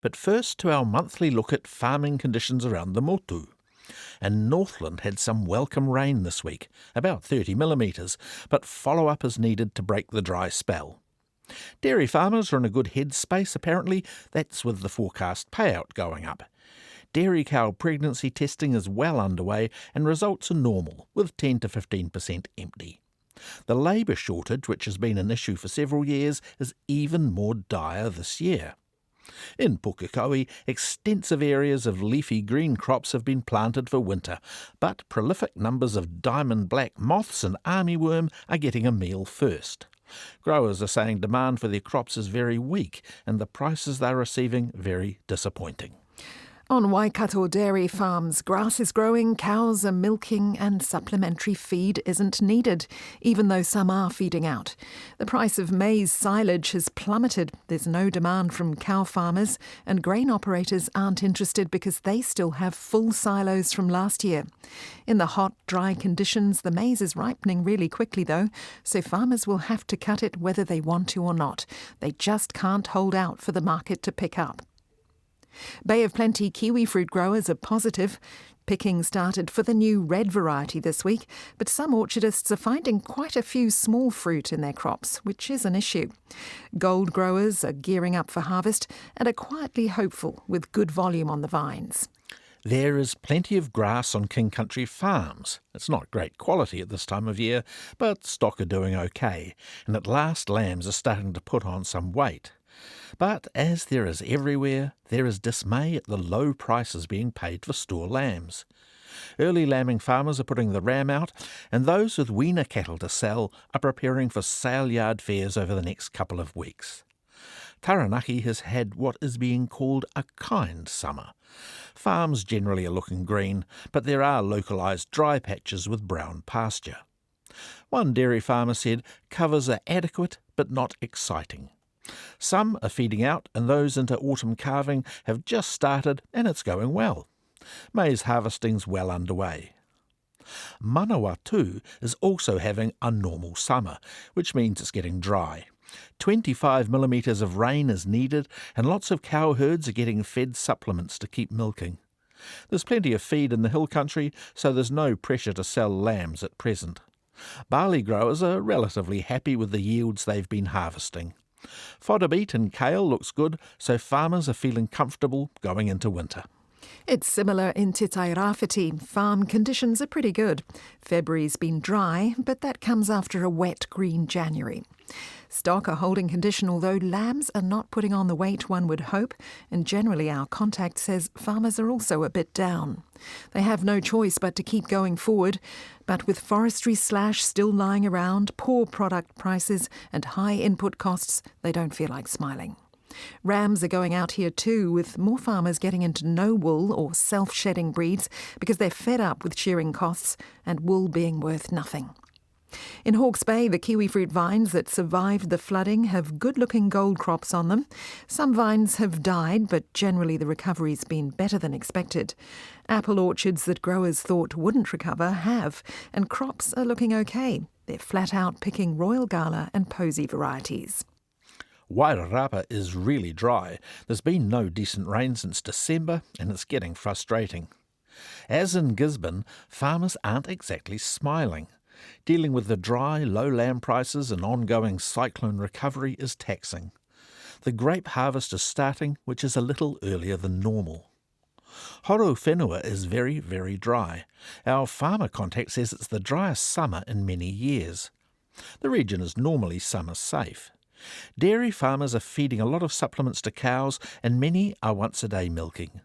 But first to our monthly look at farming conditions around the Motu. And Northland had some welcome rain this week, about 30 millimetres, but follow-up is needed to break the dry spell. Dairy farmers are in a good headspace apparently, that's with the forecast payout going up. Dairy cow pregnancy testing is well underway and results are normal, with 10 to 15% empty. The labour shortage, which has been an issue for several years, is even more dire this year. In Pukekohe, extensive areas of leafy green crops have been planted for winter, but prolific numbers of diamond black moths and armyworm are getting a meal first. Growers are saying demand for their crops is very weak and the prices they're receiving very disappointing. On Waikato dairy farms, grass is growing, cows are milking and supplementary feed isn't needed, even though some are feeding out. The price of maize silage has plummeted. There's no demand from cow farmers and grain operators aren't interested because they still have full silos from last year. In the hot, dry conditions, the maize is ripening really quickly though, so farmers will have to cut it whether they want to or not. They just can't hold out for the market to pick up. Bay of Plenty kiwifruit growers are positive. Picking started for the new red variety this week, but some orchardists are finding quite a few small fruit in their crops, which is an issue. Gold growers are gearing up for harvest and are quietly hopeful with good volume on the vines. There is plenty of grass on King Country farms. It's not great quality at this time of year, but stock are doing okay, and at last lambs are starting to put on some weight. But as there is everywhere, there is dismay at the low prices being paid for store lambs. Early lambing farmers are putting the ram out, and those with weaner cattle to sell are preparing for sale yard fairs over the next couple of weeks. Taranaki has had what is being called a kind summer. Farms generally are looking green, but there are localised dry patches with brown pasture. One dairy farmer said covers are adequate but not exciting. Some are feeding out and those into autumn calving have just started and it's going well. Maize harvesting's well underway. Manawa too is also having a normal summer, which means it's getting dry. 25 millimetres of rain is needed and lots of cow herds are getting fed supplements to keep milking. There's plenty of feed in the hill country, so there's no pressure to sell lambs at present. Barley growers are relatively happy with the yields they've been harvesting. Fodder beet and kale looks good, so farmers are feeling comfortable going into winter. It's similar in Te Tairāwhiti. Farm conditions are pretty good. February's been dry, but that comes after a wet green January. Stock are holding condition, although lambs are not putting on the weight one would hope, and generally our contact says farmers are also a bit down. They have no choice but to keep going forward, but with forestry slash still lying around, poor product prices and high input costs, they don't feel like smiling. Rams are going out here too, with more farmers getting into no-wool or self-shedding breeds because they're fed up with shearing costs and wool being worth nothing. In Hawke's Bay, the kiwifruit vines that survived the flooding have good-looking gold crops on them. Some vines have died, but generally the recovery's been better than expected. Apple orchards that growers thought wouldn't recover have, and crops are looking okay. They're flat out picking Royal Gala and Posy varieties. Wairarapa is really dry. There's been no decent rain since December, and it's getting frustrating. As in Gisborne, farmers aren't exactly smiling. Dealing with the dry, low lamb prices and ongoing cyclone recovery is taxing. The grape harvest is starting, which is a little earlier than normal. Horo Whenua is very, very dry. Our farmer contact says it's the driest summer in many years. The region is normally summer safe. Dairy farmers are feeding a lot of supplements to cows and many are once-a-day milking.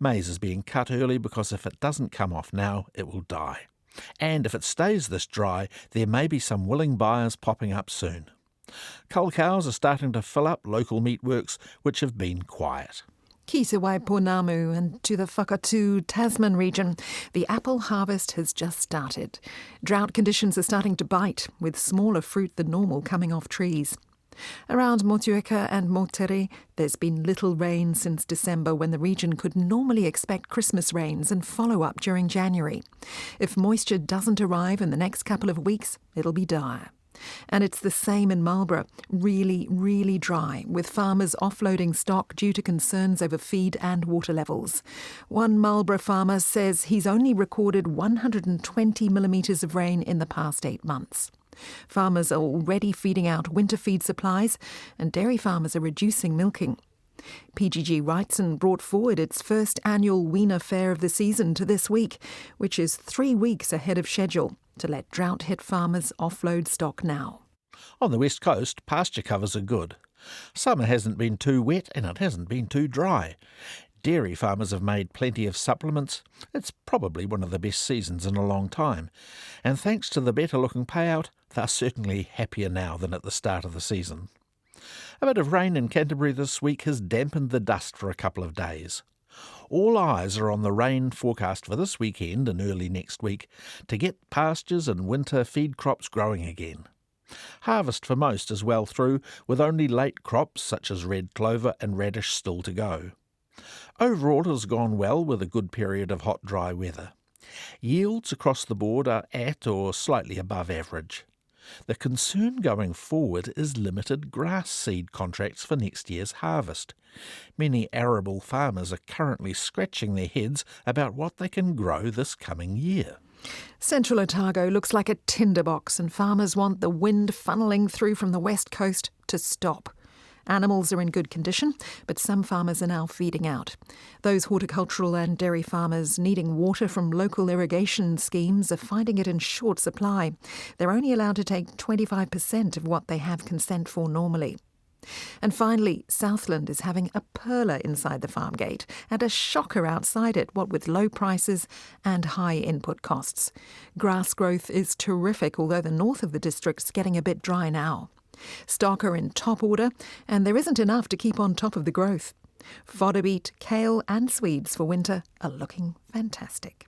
Maize is being cut early because if it doesn't come off now, it will die. And if it stays this dry, there may be some willing buyers popping up soon. Cull cows are starting to fill up local meatworks, which have been quiet. Ki te Waipounamu and to the Whakatū Tasman region, the apple harvest has just started. Drought conditions are starting to bite, with smaller fruit than normal coming off trees. Around Motueka and Motere, there's been little rain since December when the region could normally expect Christmas rains and follow-up during January. If moisture doesn't arrive in the next couple of weeks, it'll be dire. And it's the same in Marlborough, really, really dry, with farmers offloading stock due to concerns over feed and water levels. One Marlborough farmer says he's only recorded 120 millimetres of rain in the past 8 months. Farmers are already feeding out winter feed supplies, and dairy farmers are reducing milking. PGG Wrightson brought forward its first annual weaner fair of the season to this week, which is 3 weeks ahead of schedule, to let drought-hit farmers offload stock now. On the west coast, pasture covers are good. Summer hasn't been too wet and it hasn't been too dry. Dairy farmers have made plenty of supplements. It's probably one of the best seasons in a long time. And thanks to the better-looking payout, they're certainly happier now than at the start of the season. A bit of rain in Canterbury this week has dampened the dust for a couple of days. All eyes are on the rain forecast for this weekend and early next week to get pastures and winter feed crops growing again. Harvest for most is well through, with only late crops such as red clover and radish still to go. Overall it has gone well with a good period of hot, dry weather. Yields across the board are at or slightly above average. The concern going forward is limited grass seed contracts for next year's harvest. Many arable farmers are currently scratching their heads about what they can grow this coming year. Central Otago looks like a tinderbox, and farmers want the wind funneling through from the west coast to stop. Animals are in good condition, but some farmers are now feeding out. Those horticultural and dairy farmers needing water from local irrigation schemes are finding it in short supply. They're only allowed to take 25% of what they have consent for normally. And finally, Southland is having a perler inside the farm gate and a shocker outside it, what with low prices and high input costs. Grass growth is terrific, although the north of the district's getting a bit dry now. Stock are in top order, and there isn't enough to keep on top of the growth. Fodder beet, kale and swedes for winter are looking fantastic.